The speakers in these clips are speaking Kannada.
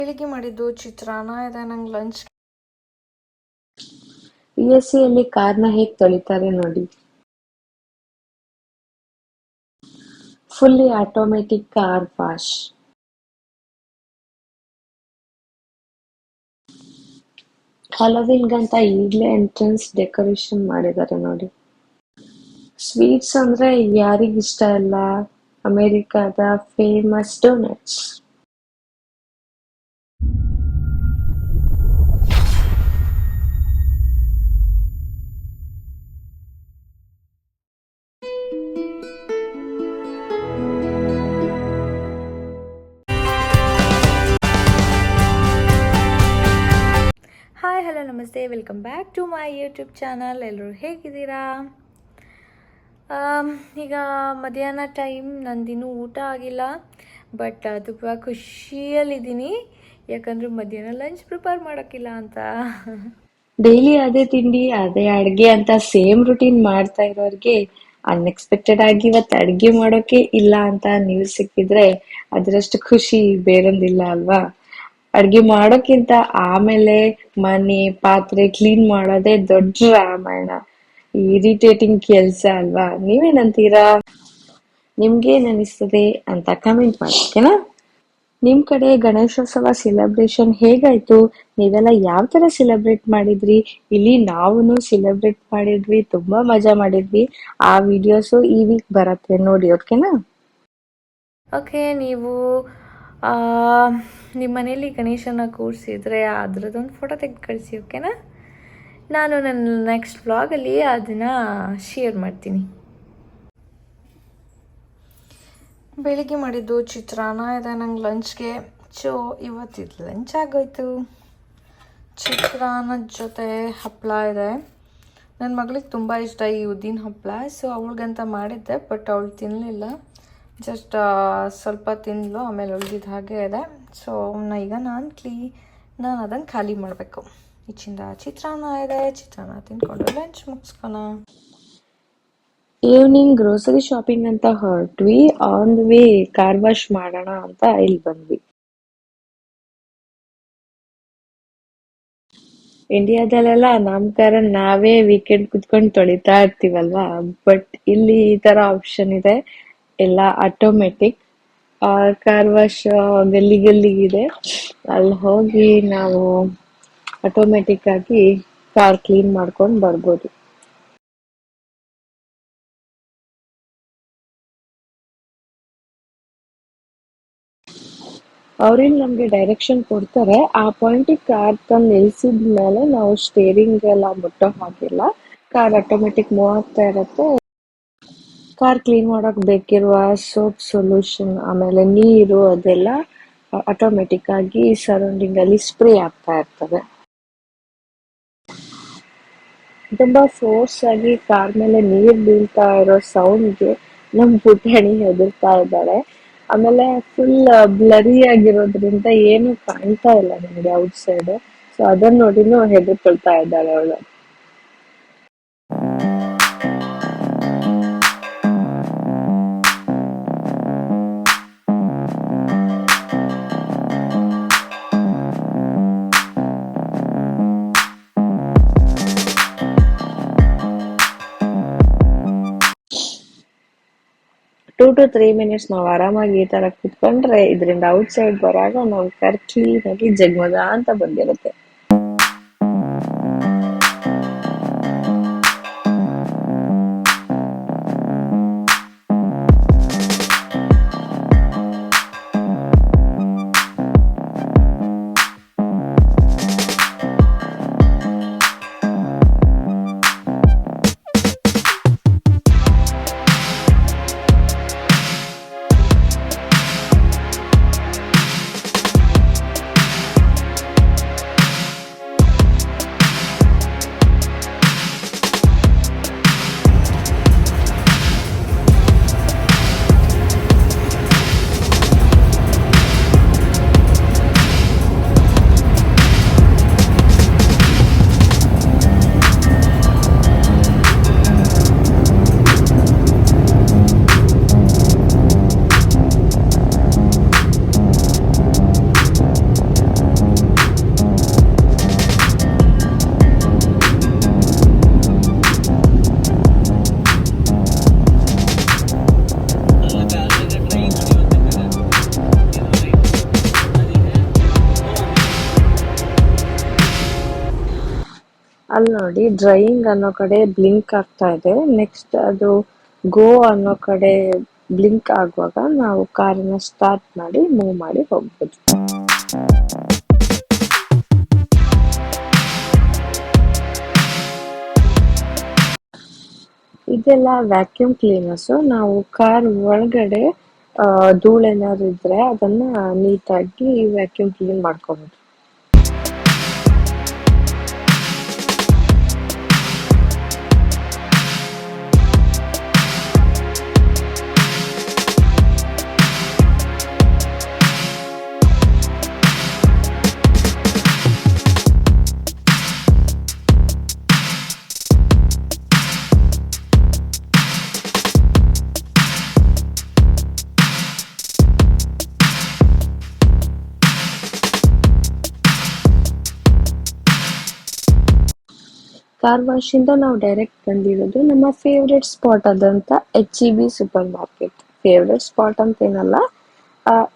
ಬೆಳಿಗ್ಗೆ ಮಾಡಿದ್ದು ಚಿತ್ರಾನ್ನ ಇದೆ. ನಂಗೆ ಲಂಚ್ PSC ಅಲ್ಲಿ ಕಾರ್ನ ಹೇಗ್ ತೊಳಿತಾರೆ ನೋಡಿ. Fully automatic car wash. ಹಲೋವಿನ್ಗಂತ ಈಗ್ಲೇ ಎಂಟ್ರೆನ್ಸ್ ಡೆಕೋರೇಷನ್ ಮಾಡಿದ್ದಾರೆ ನೋಡಿ. ಸ್ವೀಟ್ಸ್ ಅಂದ್ರೆ ಯಾರಿಗಿಷ್ಟ ಇಲ್ಲ, ಅಮೆರಿಕಾದ ಫೇಮಸ್ ಡೋನಟ್ಸ್. ಹಾಯ್ ಹಲೋ ನಮಸ್ತೆ, welcome back to my YouTube channel. ಎಲ್ಲರೂ ಹೇಗಿದ್ದೀರಾ? ಈಗ ಮಧ್ಯಾಹ್ನ ಟೈಮ್, ನಂದಿನ್ನೂ ಊಟ ಆಗಿಲ್ಲ. ಬಟ್ ತುಂಬ ಖುಷಿಯಲ್ಲಿದ್ದೀನಿ, ಯಾಕಂದರೆ ಮಧ್ಯಾಹ್ನ ಲಂಚ್ ಪ್ರಿಪೇರ್ ಮಾಡೋಕ್ಕಿಲ್ಲ ಅಂತ. ಡೈಲಿ ಅದೇ ತಿಂಡಿ ಅದೇ ಅಡ್ಗೆ ಅಂತ ಸೇಮ್ ರುಟೀನ್ ಮಾಡ್ತಾ ಇರೋರ್ಗೆ ಅನ್ಎಕ್ಸ್ಪೆಕ್ಟೆಡ್ ಆಗಿ ಇವತ್ತು ಅಡ್ಗೆ ಮಾಡೋಕೆ ಇಲ್ಲ ಅಂತ ನ್ಯೂಸ್ ಸಿಕ್ಕಿದ್ರೆ ಅದರಷ್ಟು ಖುಷಿ ಬೇರೊಂದಿಲ್ಲ ಅಲ್ವಾ. ಅಡ್ಗೆ ಮಾಡೋಕ್ಕಿಂತ ಆಮೇಲೆ ಮನೆ ಪಾತ್ರೆ ಕ್ಲೀನ್ ಮಾಡೋದೇ ದೊಡ್ಡ ರಾಮಾಯಣ, ಇರಿಟೇಟಿಂಗ್ ಕೆಲ್ಸ ಅಲ್ವಾ. ನೀವೇನಂತೀರಾ? ನಿಮ್ಗೇನ್ ಅನಿಸ್ತದೆ ಅಂತ ಕಮೆಂಟ್ ಮಾಡಿ, ಓಕೆನಾ? ನಿಮ್ ಕಡೆ ಗಣೇಶೋತ್ಸವ ಸೆಲೆಬ್ರೇಷನ್ ಹೇಗಾಯ್ತು? ನೀವೆಲ್ಲ ಯಾವ ತರ ಸೆಲೆಬ್ರೇಟ್ ಮಾಡಿದ್ರಿ? ಇಲ್ಲಿ ನಾವು ಸೆಲೆಬ್ರೇಟ್ ಮಾಡಿದ್ವಿ, ತುಂಬಾ ಮಜಾ ಮಾಡಿದ್ವಿ. ಆ ವಿಡಿಯೋಸ್ ಈ ವೀಕ್ ಬರತ್ತೆ ನೋಡಿ, ಓಕೆನಾ? ಓಕೆ, ನೀವು ನಿಮ್ಮ ಮನೇಲಿ ಗಣೇಶನ ಕೂರಿಸಿದ್ರೆ ಅದರದ್ದೊಂದು ಫೋಟೋ ತೆಗೆದು ಕಳಿಸಿ, ಓಕೆನಾ? ನಾನು ನನ್ನ ನೆಕ್ಸ್ಟ್ ವ್ಲಾಗಲ್ಲಿ ಅದನ್ನು ಶೇರ್ ಮಾಡ್ತೀನಿ. ಬೆಳಿಗ್ಗೆ ಮಾಡಿದ್ದು ಚಿತ್ರಾನ್ನ ಇದೆ ನಂಗೆ ಲಂಚ್ಗೆ. ಸೊ ಇವತ್ತಿದ್ದು ಲಂಚ್ ಆಗೋಯ್ತು. ಚಿತ್ರಾನ್ನದ ಜೊತೆ ಹಪ್ಪಳ ಇದೆ. ನನ್ನ ಮಗಳಿಗೆ ತುಂಬ ಇಷ್ಟ ಈ ಉದ್ದಿನ ಹಪ್ಪಳ, ಸೊ ಅವಳಿಗಂತ ಮಾಡಿದ್ದೆ. ಬಟ್ ಅವಳು ತಿನ್ನಲಿಲ್ಲ, ಜಸ್ಟ್ ಸ್ವಲ್ಪ ತಿಂದಳು, ಆಮೇಲೆ ಉಳಿದಿದ್ದು ಹಾಗೆ ಇದೆ. ಸೊ ಈಗ ನಾನು ಅದನ್ನು ಖಾಲಿ ಮಾಡಬೇಕು. ಈಚಿಂದ ಚಿತ್ರಾನ್ನ ಇದೆ, ಚಿತ್ರಾನ್ನ ತಿನ್ಕೊಂಡು ಲಂಚ್ ಮುಗಿಸ್ಕೊಣ. ಈವ್ನಿಂಗ್ ಗ್ರೋಸರಿ ಶಾಪಿಂಗ್ ಅಂತ ಹೊರಟ್ವಿ. On the way car wash ಮಾಡೋಣ ಅಂತ ಇಲ್ಲಿ ಬಂದ್ವಿ. ಇಂಡಿಯಾದಲ್ಲೆಲ್ಲ ನಮ್ ಕಾರ ನಾವೇ ವೀಕೆಂಡ್ ಕುತ್ಕೊಂಡು ತೊಳಿತಾ ಇರ್ತೀವಲ್ವಾ. ಬಟ್ ಇಲ್ಲಿ ಈ ತರ ಆಪ್ಷನ್ ಇದೆ, ಎಲ್ಲ ಆಟೋಮೆಟಿಕ್. ಕಾರ್ ವಾಶ್ ಗಲ್ಲಿಗಿದೆ, ಅಲ್ಲಿ ಹೋಗಿ ನಾವು ಆಟೋಮೆಟಿಕ್ ಆಗಿ ಕಾರ್ ಕ್ಲೀನ್ ಮಾಡ್ಕೊಂಡು ಬರ್ಬೋದು. ಅವ್ರೇನ್ ನಮ್ಗೆ ಡೈರೆಕ್ಷನ್ ಕೊಡ್ತಾರೆ, ಆ ಪಾಯಿಂಟಿಗೆ ಕಾರ್ ತಂದು ನಿಲ್ಸಿದ್ಮೇಲೆ ನಾವು ಸ್ಟೇರಿಂಗ್ ಎಲ್ಲ ಮುಟ್ಟೋ ಹಾಗಿಲ್ಲ, ಕಾರ್ ಆಟೋಮೆಟಿಕ್ ಮೂವ್ ಆಗ್ತಾ ಇರತ್ತೆ. ಕಾರ್ ಕ್ಲೀನ್ ಮಾಡಕ್ ಬೇಕಿರುವ ಸೋಪ್ ಸೊಲ್ಯೂಷನ್ ಆಮೇಲೆ ನೀರು ಅದೆಲ್ಲ ಆಟೋಮೆಟಿಕ್ ಆಗಿ ಸರೌಂಡಿಂಗ್ ಅಲ್ಲಿ ಸ್ಪ್ರೇ ಆಗ್ತಾ ಇರ್ತದೆ. ತುಂಬಾ ಫೋರ್ಸ್ ಆಗಿ ಕಾರ್ ಮೇಲೆ ನೀರ್ ಬೀಳ್ತಾ ಇರೋ ಸೌಂಡ್ಗೆ ನಮ್ ಪುಟಾಣಿ ಹೆದರ್ತಾ ಇದ್ದಾಳೆ. ಆಮೇಲೆ ಫುಲ್ ಬ್ಲರಿ ಆಗಿರೋದ್ರಿಂದ ಏನು ಕಾಣ್ತಾ ಇಲ್ಲ ನಮ್ಗೆ ಔಟ್ ಸೈಡ್. ಸೊ ಅದನ್ನ ನೋಡಿನೂ ಹೆದರ್ಕೊಳ್ತಾ ಇದ್ದಾಳೆ ಅವಳು. ಟೂ ಟು 3 minutes ನಾವು ಆರಾಮಾಗಿ ಈ ತರ ಕುತ್ಕೊಂಡ್ರೆ ಇದರಿಂದ ಔಟ್ ಸೈಡ್ ಬರಾಗ ನಾವು ಕಾರ್ ಕ್ಲೀನ್ ಆಗಿ ಜಗ್ಮಗ ಅಂತ ಬಂದಿರುತ್ತೆ. ಅಲ್ಲಿ ನೋಡಿ ಡ್ರೈಯಿಂಗ್ ಅನ್ನೋ ಕಡೆ ಬ್ಲಿಂಕ್ ಆಗ್ತಾ ಇದೆ. ನೆಕ್ಸ್ಟ್ ಅದು ಗೋ ಅನ್ನೋ ಕಡೆ ಬ್ಲಿಂಕ್ ಆಗುವಾಗ ನಾವು ಕಾರನ್ನ ಸ್ಟಾರ್ಟ್ ಮಾಡಿ ಮೂವ್ ಮಾಡಿ ಹೋಗ್ಬೋದು. ಇದೆಲ್ಲ ವ್ಯಾಕ್ಯೂಮ್ ಕ್ಲೀನರ್ಸ್. ನಾವು ಕಾರ್ ಒಳಗಡೆ ಧೂಳೇನಾದ್ರು ಇದ್ರೆ ಅದನ್ನ ನೀಟಾಗಿ ವ್ಯಾಕ್ಯೂಮ್ ಕ್ಲೀನ್ ಮಾಡ್ಕೋಬಹುದು. ಕಾರ್ ವಾಶ್ ಇಂದ ನಾವು ಡೈರೆಕ್ಟ್ ಬಂದಿರೋದು ನಮ್ಮ ಫೇವ್ರೆಟ್ ಸ್ಪಾಟ್ ಆದಂತ HEB super market. Favourite spot ಅಂತ ಏನಲ್ಲ,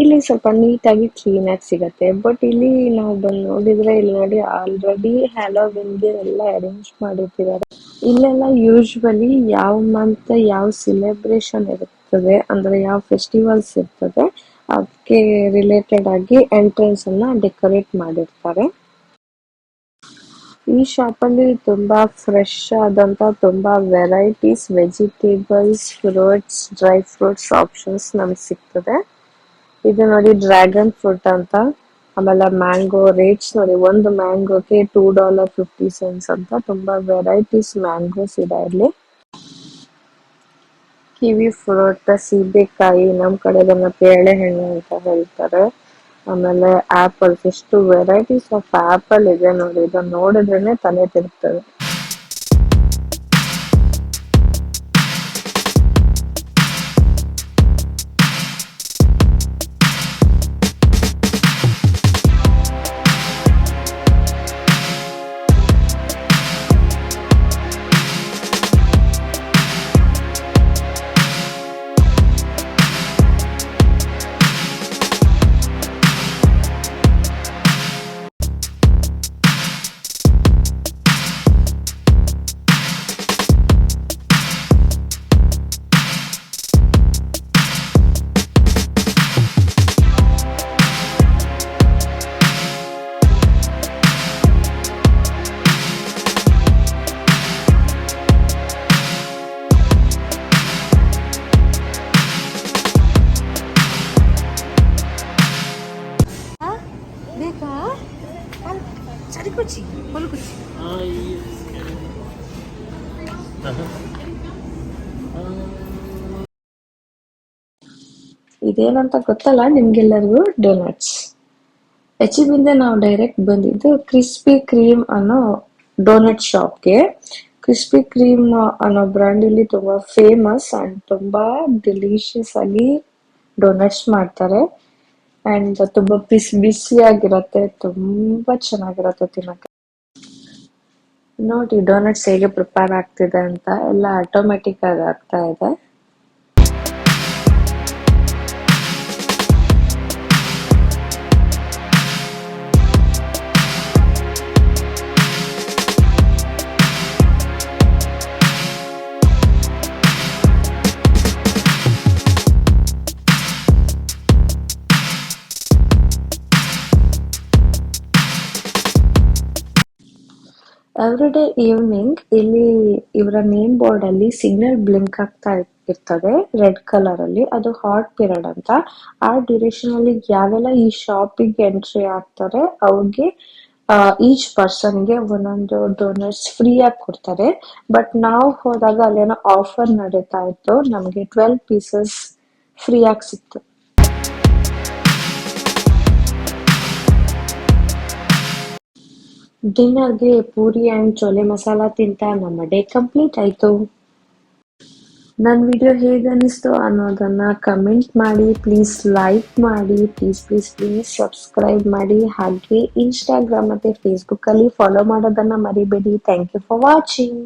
ಇಲ್ಲಿ ಸ್ವಲ್ಪ ನೀಟಾಗಿ ಕ್ಲೀನ್ ಆಗಿ ಸಿಗತ್ತೆ. ಬಟ್ ಇಲ್ಲಿ ನಾವು ಬಂದು ನೋಡಿದ್ರೆ ಇಲ್ಲಿ ನೋಡಿ ಆಲ್ರೆಡಿ ಹ್ಯಾಲೋವಿನ್ಗೆ ಎಲ್ಲ ಅರೇಂಜ್ ಮಾಡಿಟ್ಟಿದ್ದಾರೆ. ಇಲ್ಲೆಲ್ಲ ಯೂಶ್ವಲಿ ಯಾವ ಮಂತ್ ಯಾವ ಸೆಲೆಬ್ರೇಷನ್ ಇರ್ತದೆ ಅಂದ್ರೆ ಯಾವ ಫೆಸ್ಟಿವಲ್ಸ್ ಇರ್ತದೆ ಅದಕ್ಕೆ ರಿಲೇಟೆಡ್ ಆಗಿ ಎಂಟ್ರೆನ್ಸ್ ಅನ್ನ ಡೆಕೋರೇಟ್ ಮಾಡಿರ್ತಾರೆ. ಈ ಶಾಪಲ್ಲಿ ತುಂಬಾ ಫ್ರೆಶ್ ಆದಂತ ತುಂಬಾ varieties vegetables, fruits, dry fruits options ನಮ್ಗೆ ಸಿಗ್ತದೆ. ಇದು ನೋಡಿ ಡ್ರ್ಯಾಗನ್ ಫ್ರೂಟ್ ಅಂತ. ಆಮೇಲೆ ಮ್ಯಾಂಗೋ ರೇಟ್ಸ್ ನೋಡಿ, ಒಂದು ಮ್ಯಾಂಗೋಗೆ $2.50 ಅಂತ. ತುಂಬಾ ವೆರೈಟೀಸ್ ಮ್ಯಾಂಗೋಸ್ ಇದೆ ಇಲ್ಲಿ. ಕಿವಿ ಫ್ರೂಟ್, ಸೀಬೆಕಾಯಿ, ನಮ್ ಕಡೆ ಅದನ್ನ ಪೇರಳೆ ಹಣ್ಣು ಅಂತ ಹೇಳ್ತಾರೆ. ಆಮೇಲೆ ಆಪಲ್, ಎಷ್ಟು ವೆರೈಟೀಸ್ ಆಫ್ ಆಪಲ್ ಇದೆ ನೋಡಿ, ಇದನ್ನ ನೋಡಿದ್ರೇನೆ ತಲೆ ತಿರುಗ್ತದೆ. ಬೇಕಾ? ಸರಿಕುಚ್ಚಿ ಹೊಲಕುಚ್ಚಿ ಇದೇನಂತ ಗೊತ್ತಲ್ಲ ನಿಮ್ಗೆಲ್ಲರಿಗೂ? ಡೋನಟ್ಸ್. HEBಯಿಂದ ನಾವು ಡೈರೆಕ್ಟ್ ಬಂದಿದ್ದು ಕ್ರಿಸ್ಪಿ ಕ್ರೀಮ್ ಅನ್ನೋ ಡೋನಟ್ ಶಾಪ್ಗೆ. ಕ್ರಿಸ್ಪಿ ಕ್ರೀಮ್ ಅನ್ನೋ ಬ್ರ್ಯಾಂಡ್ ಇಲ್ಲಿ ತುಂಬಾ ಫೇಮಸ್ ಅಂಡ್ ತುಂಬಾ ಡೆಲಿಷಿಯಸ್ ಆಗಿ ಡೋನಟ್ಸ್ ಮಾಡ್ತಾರೆ. ಅಂಡ್ ತುಂಬಾ ಬಿಸಿ ಬಿಸಿಯಾಗಿರತ್ತೆ, ತುಂಬಾ ಚೆನ್ನಾಗಿರತ್ತೆ ತಿನ್ನಕ್ಕೆ. ನೋಡಿ ಡೋನಟ್ಸ್ ಹೇಗೆ ಪ್ರಿಪೇರ್ ಆಗ್ತಿದೆ ಅಂತ. ಎಲ್ಲ ಆಟೋಮೆಟಿಕ್ ಆಗಿ ಆಗ್ತಾ ಇದೆ. ಎವ್ರಿ ಡೇ ಈವ್ನಿಂಗ್ ಇಲ್ಲಿ ಇವರ ನೇಮ್ ಬೋರ್ಡ್ ಅಲ್ಲಿ ಸಿಗ್ನಲ್ ಬ್ಲಿಂಕ್ ಆಗ್ತಾ ಇರ್ತದೆ ರೆಡ್ ಕಲರ್ ಅಲ್ಲಿ. ಅದು ಹಾಟ್ ಪೀರಿಯಡ್ ಅಂತ. ಆ ಡ್ಯೂರೇಷನ್ ಅಲ್ಲಿ ಯಾವೆಲ್ಲ ಈ ಶಾಪಿಗೆ ಎಂಟ್ರಿ ಆಗ್ತಾರೆ ಅವ್ರಿಗೆ ಈಚ್ ಪರ್ಸನ್ಗೆ ಒಂದೊಂದು ಡೋನಟ್ಸ್ ಫ್ರೀ ಆಗಿ ಕೊಡ್ತಾರೆ. ಬಟ್ ನಾವು ಹೋದಾಗ ಅಲ್ಲೇನೋ ಆಫರ್ ನಡೀತಾ ಇತ್ತು, ನಮಗೆ 12 ಪೀಸಸ್ ಫ್ರೀ ಆಗಿ ಸಿಕ್ತು. ಡಿನ್ನರ್ಗೆ ಪೂರಿ ಅಂಡ್ ಚೋಲೆ ಮಸಾಲಾ ತಿಂತ ನಮ್ಮ ಡೇ ಕಂಪ್ಲೀಟ್ ಆಯ್ತು. ನನ್ನ ವಿಡಿಯೋ ಹೇಗೆ ಅನಿಸ್ತು ಅನ್ನೋದನ್ನ ಕಮೆಂಟ್ ಮಾಡಿ, ಪ್ಲೀಸ್ ಲೈಕ್ ಮಾಡಿ, ಪ್ಲೀಸ್ ಸಬ್ಸ್ಕ್ರೈಬ್ ಮಾಡಿ. ಹಾಗೆ ಇನ್ಸ್ಟಾಗ್ರಾಮ್ ಮತ್ತೆ ಫೇಸ್ಬುಕ್ ಅಲ್ಲಿ ಫಾಲೋ ಮಾಡೋದನ್ನ ಮರಿಬೇಡಿ. Thank you for watching.